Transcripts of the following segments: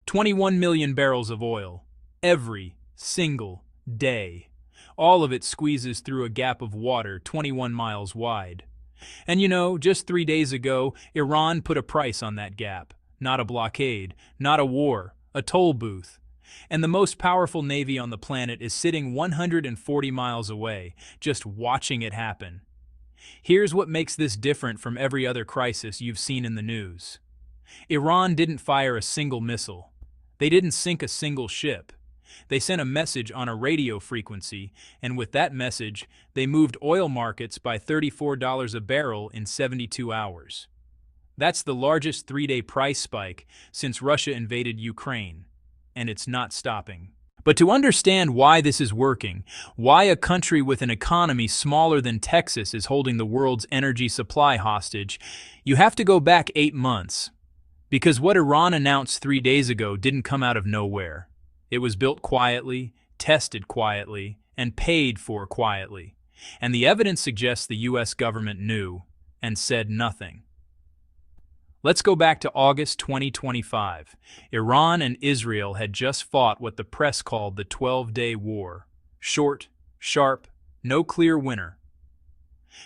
21 million barrels of oil, every single day. All of it squeezes through a gap of water 21 miles wide. And just 3 days ago, Iran put a price on that gap. Not a blockade, not a war, a toll booth. And the most powerful navy on the planet is sitting 140 miles away, just watching it happen. Here's what makes this different from every other crisis you've seen in the news. Iran didn't fire a single missile. They didn't sink a single ship. They sent a message on a radio frequency, and with that message, they moved oil markets by $34 a barrel in 72 hours. That's the largest 3-day price spike since Russia invaded Ukraine, and it's not stopping. But to understand why this is working, why a country with an economy smaller than Texas is holding the world's energy supply hostage, you have to go back 8 months. Because what Iran announced 3 days ago didn't come out of nowhere. It was built quietly, tested quietly, and paid for quietly. And the evidence suggests the U.S. government knew and said nothing. Let's go back to August 2025. Iran and Israel had just fought what the press called the 12-day war. Short, sharp, no clear winner.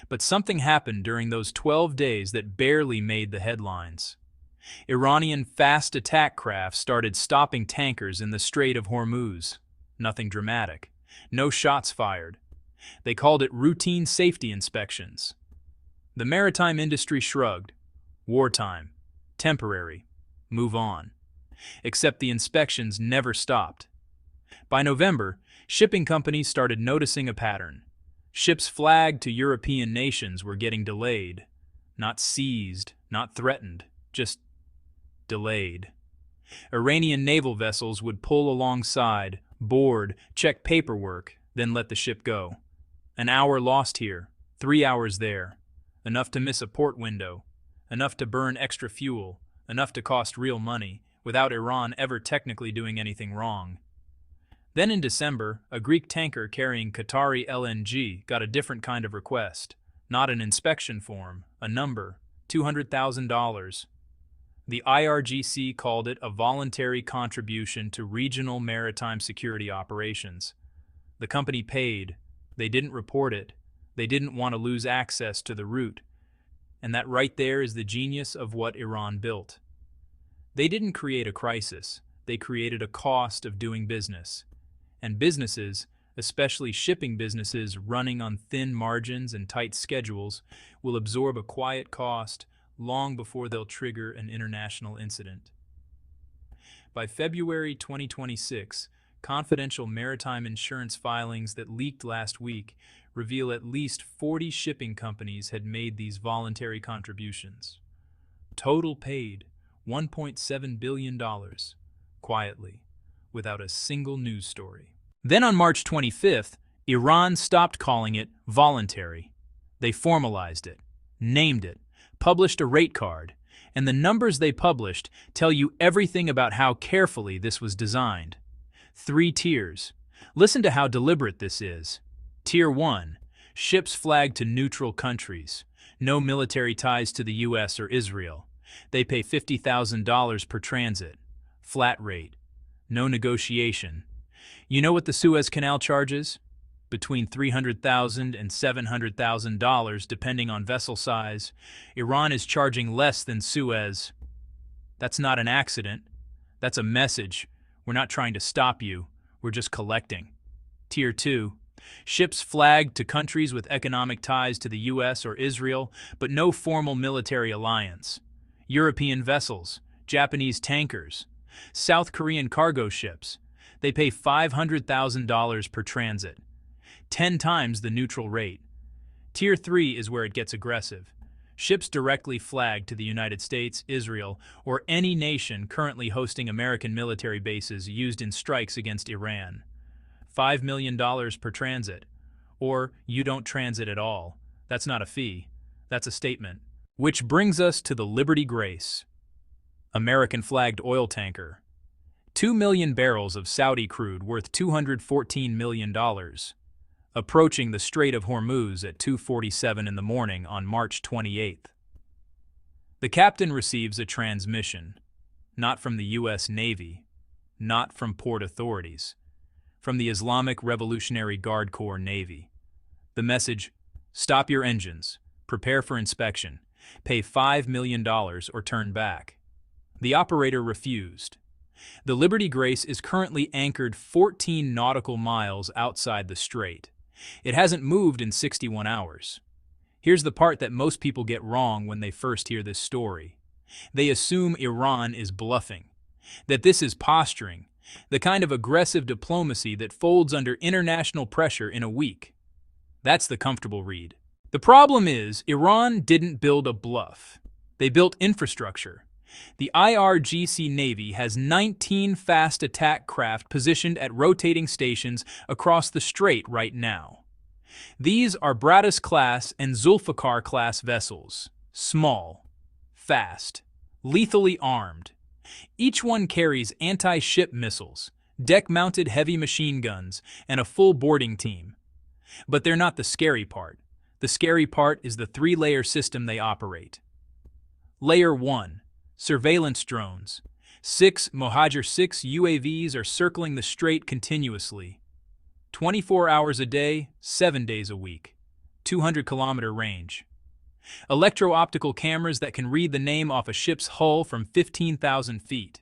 But something happened during those 12 days that barely made the headlines. Iranian fast attack craft started stopping tankers in the Strait of Hormuz. Nothing dramatic. No shots fired. They called it routine safety inspections. The maritime industry shrugged. Wartime. Temporary. Move on. Except the inspections never stopped. By November, shipping companies started noticing a pattern. Ships flagged to European nations were getting delayed. Not seized, not threatened, just delayed. Iranian naval vessels would pull alongside, board, check paperwork, then let the ship go. An hour lost here, 3 hours there. Enough to miss a port window. Enough to burn extra fuel, enough to cost real money, without Iran ever technically doing anything wrong. Then in December, a Greek tanker carrying Qatari LNG got a different kind of request. Not an inspection form, a number, $200,000. The IRGC called it a voluntary contribution to regional maritime security operations. The company paid. They didn't report it. They didn't want to lose access to the route. And that right there is the genius of what Iran built. They didn't create a crisis. They created a cost of doing business. And businesses, especially shipping businesses running on thin margins and tight schedules, will absorb a quiet cost long before they'll trigger an international incident. By February 2026, confidential maritime insurance filings that leaked last week reveal at least 40 shipping companies had made these voluntary contributions. Total paid $1.7 billion, quietly, without a single news story. Then on March 25th, Iran stopped calling it voluntary. They formalized it, named it, published a rate card, and the numbers they published tell you everything about how carefully this was designed. 3 tiers. Listen to how deliberate this is. Tier 1. Ships flagged to neutral countries. No military ties to the U.S. or Israel. They pay $50,000 per transit. Flat rate. No negotiation. You know what the Suez Canal charges? Between $300,000 and $700,000 depending on vessel size. Iran is charging less than Suez. That's not an accident. That's a message. We're not trying to stop you. We're just collecting. Tier 2. Ships flagged to countries with economic ties to the U.S. or Israel, but no formal military alliance. European vessels, Japanese tankers, South Korean cargo ships. They pay $500,000 per transit. 10 times the neutral rate. Tier 3 is where it gets aggressive. Ships directly flagged to the United States, Israel, or any nation currently hosting American military bases used in strikes against Iran. $5 million per transit. Or you don't transit at all. That's not a fee. That's a statement. Which brings us to the Liberty Grace. American-flagged oil tanker. 2 million barrels of Saudi crude worth $214 million. Approaching the Strait of Hormuz at 2:47 in the morning on March 28th. The captain receives a transmission, not from the U.S. Navy, not from port authorities. From the Islamic Revolutionary Guard Corps Navy. The message: stop your engines, prepare for inspection, pay $5 million or turn back. The operator refused. The Liberty Grace is currently anchored 14 nautical miles outside the strait. It hasn't moved in 61 hours. Here's the part that most people get wrong when they first hear this story. They assume Iran is bluffing, that this is posturing, the kind of aggressive diplomacy that folds under international pressure in a week. That's the comfortable read. The problem is, Iran didn't build a bluff. They built infrastructure. The IRGC Navy has 19 fast attack craft positioned at rotating stations across the strait right now. These are Bratis-class and Zulfikar-class vessels. Small, fast, lethally armed. Each one carries anti-ship missiles, deck-mounted heavy machine guns, and a full boarding team. But they're not the scary part. The scary part is the three-layer system they operate. Layer 1. Surveillance drones. 6 Mohajer-6 UAVs are circling the strait continuously. 24 hours a day, 7 days a week. 200-kilometer range. Electro-optical cameras that can read the name off a ship's hull from 15,000 feet.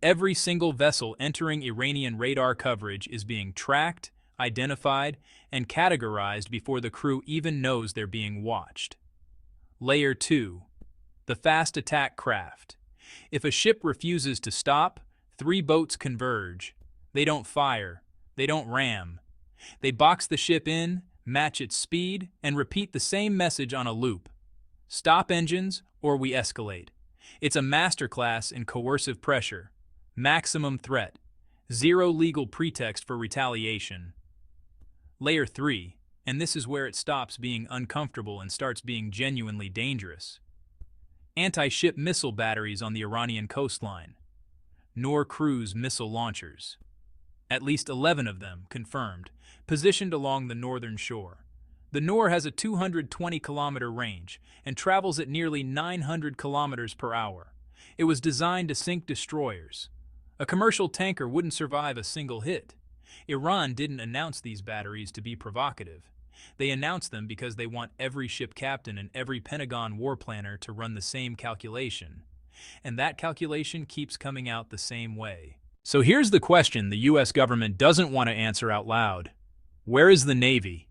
Every single vessel entering Iranian radar coverage is being tracked, identified, and categorized before the crew even knows they're being watched. Layer 2. The fast attack craft. If a ship refuses to stop, 3 boats converge. They don't fire. They don't ram. They box the ship in, match its speed, and repeat the same message on a loop. Stop engines, or we escalate. It's a masterclass in coercive pressure. Maximum threat. Zero legal pretext for retaliation. Layer 3, and this is where it stops being uncomfortable and starts being genuinely dangerous. Anti-ship missile batteries on the Iranian coastline. Noor cruise missile launchers. At least 11 of them, confirmed, positioned along the northern shore. The Noor has a 220-kilometer range and travels at nearly 900 kilometers per hour. It was designed to sink destroyers. A commercial tanker wouldn't survive a single hit. Iran didn't announce these batteries to be provocative. They announced them because they want every ship captain and every Pentagon war planner to run the same calculation. And that calculation keeps coming out the same way. So here's the question the U.S. government doesn't want to answer out loud. Where is the Navy?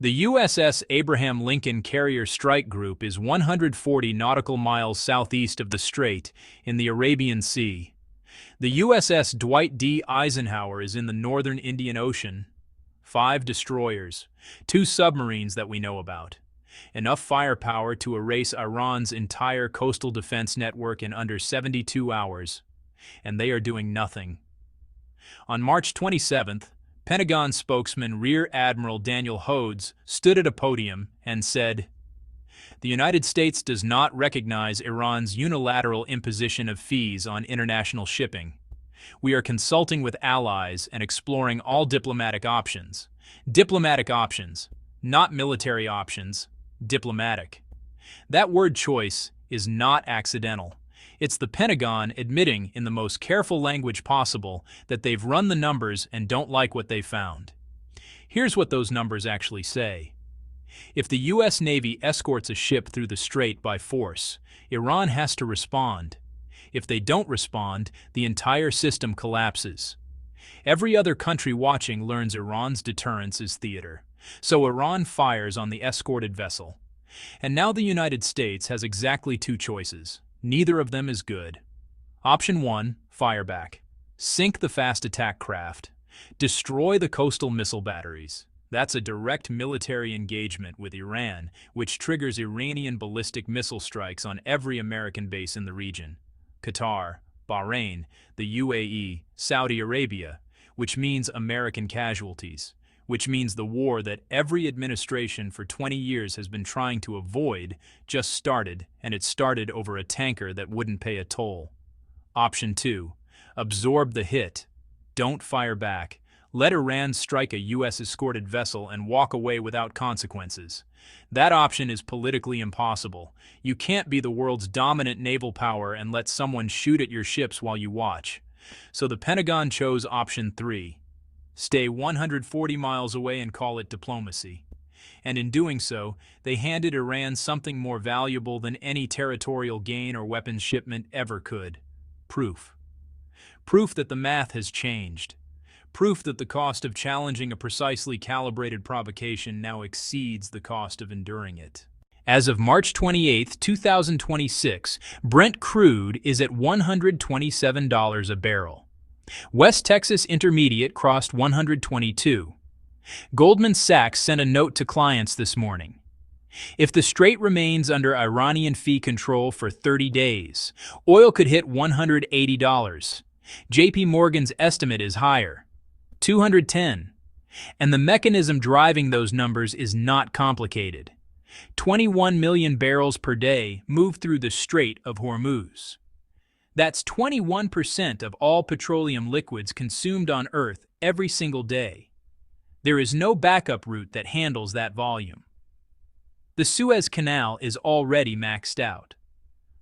The USS Abraham Lincoln Carrier Strike Group is 140 nautical miles southeast of the strait in the Arabian Sea. The USS Dwight D. Eisenhower is in the northern Indian Ocean. 5 destroyers, 2 submarines that we know about. Enough firepower to erase Iran's entire coastal defense network in under 72 hours. And they are doing nothing. On March 27th, Pentagon spokesman Rear Admiral Daniel Hodes stood at a podium and said, "The United States does not recognize Iran's unilateral imposition of fees on international shipping. We are consulting with allies and exploring all diplomatic options. Diplomatic options, not military options, diplomatic." That word choice is not accidental. It's the Pentagon admitting in the most careful language possible that they've run the numbers and don't like what they found. Here's what those numbers actually say. If the U.S. Navy escorts a ship through the strait by force, Iran has to respond. If they don't respond, the entire system collapses. Every other country watching learns Iran's deterrence is theater. So Iran fires on the escorted vessel. And now the United States has exactly 2 choices. Neither of them is good. Option 1, fire back. Sink the fast attack craft. Destroy the coastal missile batteries. That's a direct military engagement with Iran, which triggers Iranian ballistic missile strikes on every American base in the region. Qatar, Bahrain, the UAE, Saudi Arabia, which means American casualties, which means the war that every administration for 20 years has been trying to avoid just started, and it started over a tanker that wouldn't pay a toll. Option 2. Absorb the hit. Don't fire back. Let Iran strike a U.S.-escorted vessel and walk away without consequences. That option is politically impossible. You can't be the world's dominant naval power and let someone shoot at your ships while you watch. So the Pentagon chose option 3. Stay 140 miles away and call it diplomacy. And in doing so, they handed Iran something more valuable than any territorial gain or weapons shipment ever could: proof. Proof that the math has changed. Proof that the cost of challenging a precisely calibrated provocation now exceeds the cost of enduring it. As of March 28, 2026, Brent crude is at $127 a barrel. West Texas Intermediate crossed 122. Goldman Sachs sent a note to clients this morning. If the strait remains under Iranian fee control for 30 days, oil could hit $180. JP Morgan's estimate is higher, 210. And the mechanism driving those numbers is not complicated. 21 million barrels per day move through the Strait of Hormuz. That's 21% of all petroleum liquids consumed on Earth every single day. There is no backup route that handles that volume. The Suez Canal is already maxed out.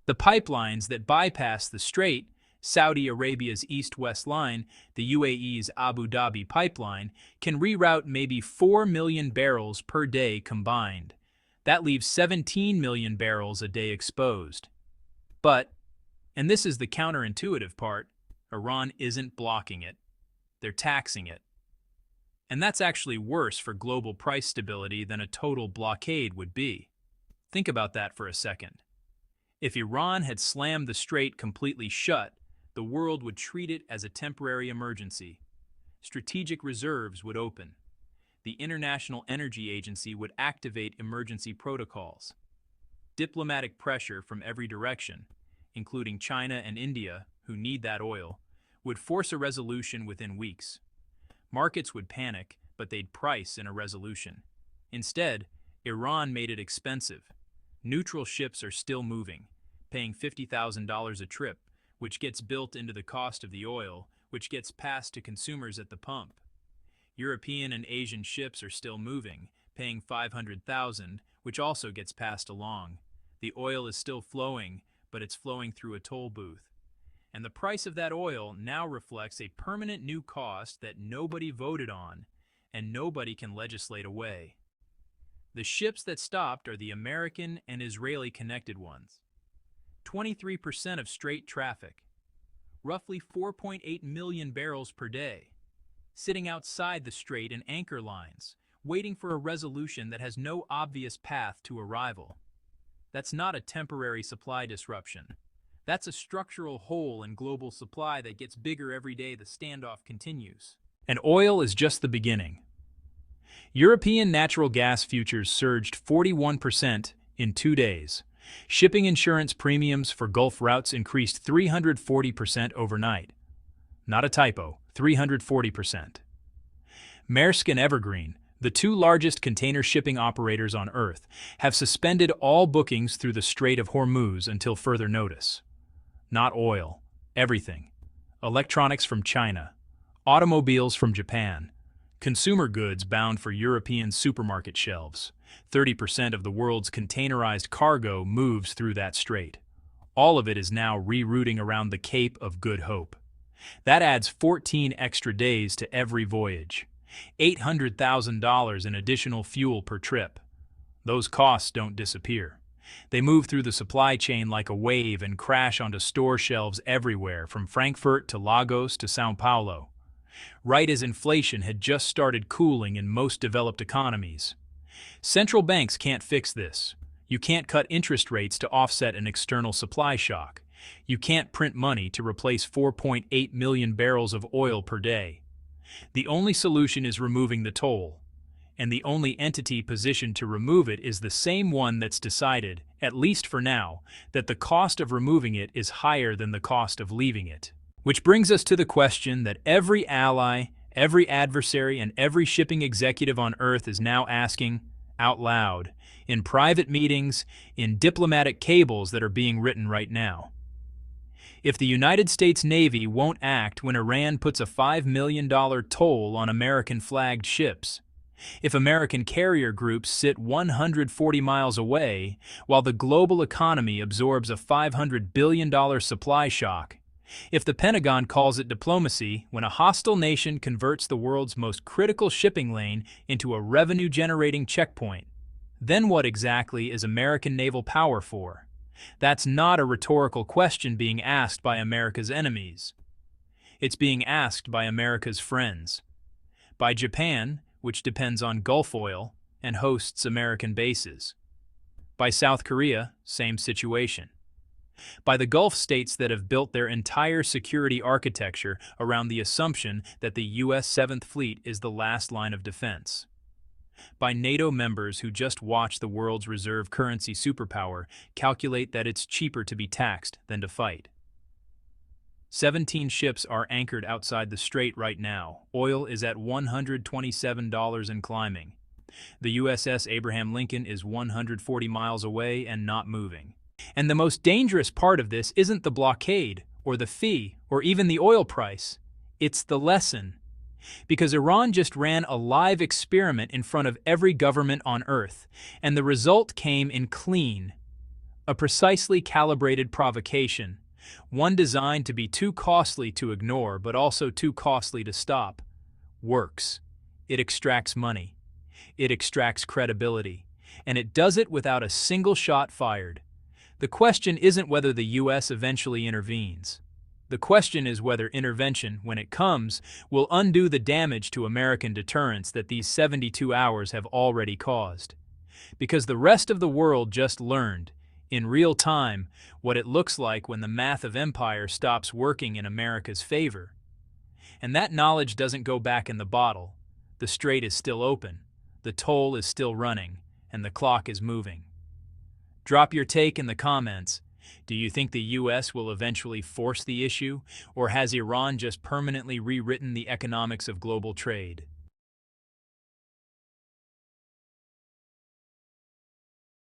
The pipelines that bypass the strait, Saudi Arabia's east-west line, the UAE's Abu Dhabi pipeline, can reroute maybe 4 million barrels per day combined. That leaves 17 million barrels a day exposed. But, and this is the counterintuitive part, Iran isn't blocking it. They're taxing it. And that's actually worse for global price stability than a total blockade would be. Think about that for a second. If Iran had slammed the strait completely shut, the world would treat it as a temporary emergency. Strategic reserves would open. The International Energy Agency would activate emergency protocols. Diplomatic pressure from every direction, including China and India, who need that oil, would force a resolution within weeks. Markets would panic, but they'd price in a resolution. Instead, Iran made it expensive. Neutral ships are still moving, paying $50,000 a trip, which gets built into the cost of the oil, which gets passed to consumers at the pump. European and Asian ships are still moving, paying $500,000, which also gets passed along. The oil is still flowing, but it's flowing through a toll booth. And the price of that oil now reflects a permanent new cost that nobody voted on, and nobody can legislate away. The ships that stopped are the American and Israeli connected ones. 23% of strait traffic, roughly 4.8 million barrels per day, sitting outside the strait in anchor lines, waiting for a resolution that has no obvious path to arrival. That's not a temporary supply disruption. That's a structural hole in global supply that gets bigger every day the standoff continues. And oil is just the beginning. European natural gas futures surged 41% in 2 days. Shipping insurance premiums for Gulf routes increased 340% overnight. Not a typo, 340%. Maersk and Evergreen, the two largest container shipping operators on Earth, have suspended all bookings through the Strait of Hormuz until further notice. Not oil, everything. Electronics from China, automobiles from Japan, consumer goods bound for European supermarket shelves. 30% of the world's containerized cargo moves through that strait. All of it is now rerouting around the Cape of Good Hope. That adds 14 extra days to every voyage. $800,000 in additional fuel per trip. Those costs don't disappear. They move through the supply chain like a wave and crash onto store shelves everywhere, from Frankfurt to Lagos to Sao Paulo. Right as inflation had just started cooling in most developed economies. Central banks can't fix this. You can't cut interest rates to offset an external supply shock. You can't print money to replace 4.8 million barrels of oil per day. The only solution is removing the toll. And the only entity positioned to remove it is the same one that's decided, at least for now, that the cost of removing it is higher than the cost of leaving it. Which brings us to the question that every ally, every adversary, and every shipping executive on Earth is now asking, out loud, in private meetings, in diplomatic cables that are being written right now. If the United States Navy won't act when Iran puts a $5 million toll on American-flagged ships, if American carrier groups sit 140 miles away while the global economy absorbs a $500 billion supply shock, If the Pentagon calls it diplomacy when a hostile nation converts the world's most critical shipping lane into a revenue-generating checkpoint, then what exactly is American naval power for? That's not a rhetorical question being asked by America's enemies. It's being asked by America's friends. By Japan, which depends on Gulf oil and hosts American bases. By South Korea, same situation. By the Gulf states that have built their entire security architecture around the assumption that the U.S. 7th Fleet is the last line of defense. By NATO members who just watch the world's reserve currency superpower calculate that it's cheaper to be taxed than to fight. 17 ships are anchored outside the strait right now. Oil is at $127 and climbing. The USS Abraham Lincoln is 140 miles away and not moving. And the most dangerous part of this isn't the blockade, or the fee, or even the oil price. It's the lesson. Because Iran just ran a live experiment in front of every government on Earth, and the result came in clean. A precisely calibrated provocation, one designed to be too costly to ignore but also too costly to stop, works. It extracts money. It extracts credibility. And it does it without a single shot fired. The question isn't whether the U.S. eventually intervenes. The question is whether intervention, when it comes, will undo the damage to American deterrence that these 72 hours have already caused. Because the rest of the world just learned, in real time, what it looks like when the math of empire stops working in America's favor. And that knowledge doesn't go back in the bottle. The strait is still open, the toll is still running, and the clock is moving. Drop your take in the comments. Do you think the U.S. will eventually force the issue, or has Iran just permanently rewritten the economics of global trade?